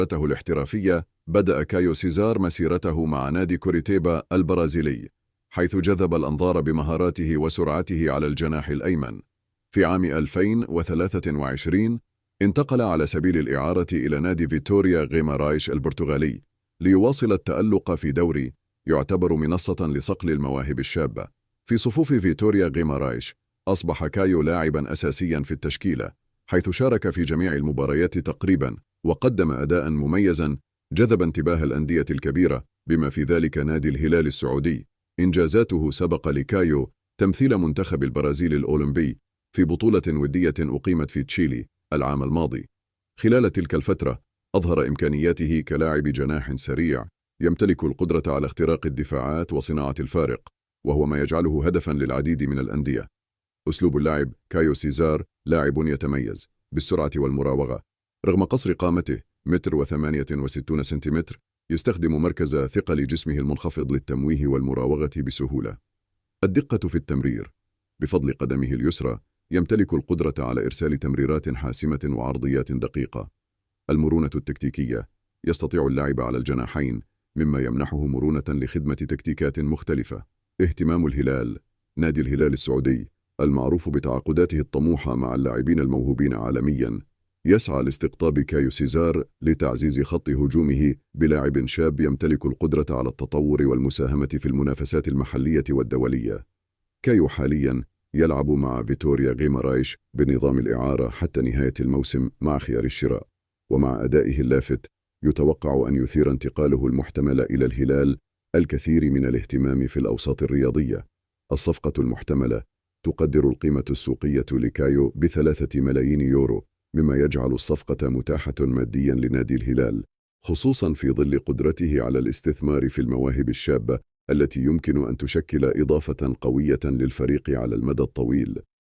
مسيرته الاحترافية بدأ كايو سيزار مسيرته مع نادي كوريتيبا البرازيلي، حيث جذب الأنظار بمهاراته وسرعته على الجناح الأيمن. في عام 2023 انتقل على سبيل الإعارة إلى نادي فيتوريا غيمارايش البرتغالي ليواصل التألق في دوري يعتبر منصة لصقل المواهب الشابة. في صفوف فيتوريا غيمارايش أصبح كايو لاعبا أساسيا في التشكيلة، حيث شارك في جميع المباريات تقريبا وقدم أداء مميزا جذب انتباه الأندية الكبيرة بما في ذلك نادي الهلال السعودي. إنجازاته سبق لكايو تمثيل منتخب البرازيل الأولمبي في بطولة ودية أقيمت في تشيلي العام الماضي. خلال تلك الفترة أظهر إمكانياته كلاعب جناح سريع يمتلك القدرة على اختراق الدفاعات وصناعة الفارق، وهو ما يجعله هدفا للعديد من الأندية. أسلوب اللاعب كايو سيزار لاعب يتميز بالسرعة والمراوغة. رغم قصر قامته 1.68 سنتيمتر، يستخدم مركز ثقل جسمه المنخفض للتمويه والمراوغة بسهولة. الدقة في التمرير. بفضل قدمه اليسرى يمتلك القدرة على إرسال تمريرات حاسمة وعرضيات دقيقة. المرونة التكتيكية. يستطيع اللعب على الجناحين، مما يمنحه مرونة لخدمة تكتيكات مختلفة. اهتمام الهلال. نادي الهلال السعودي المعروف بتعاقداته الطموحة مع اللاعبين الموهوبين عالميا يسعى لاستقطاب كايو سيزار لتعزيز خط هجومه بلاعب شاب يمتلك القدرة على التطور والمساهمة في المنافسات المحلية والدولية. كايو حاليا يلعب مع فيتوريا غيمارايش بنظام الإعارة حتى نهاية الموسم مع خيار الشراء، ومع أدائه اللافت يتوقع أن يثير انتقاله المحتمل إلى الهلال الكثير من الاهتمام في الأوساط الرياضية. الصفقة المحتملة تقدر القيمة السوقية لكايو ب3 ملايين يورو، مما يجعل الصفقة متاحة ماديا لنادي الهلال، خصوصا في ظل قدرته على الاستثمار في المواهب الشابة التي يمكن أن تشكل إضافة قوية للفريق على المدى الطويل.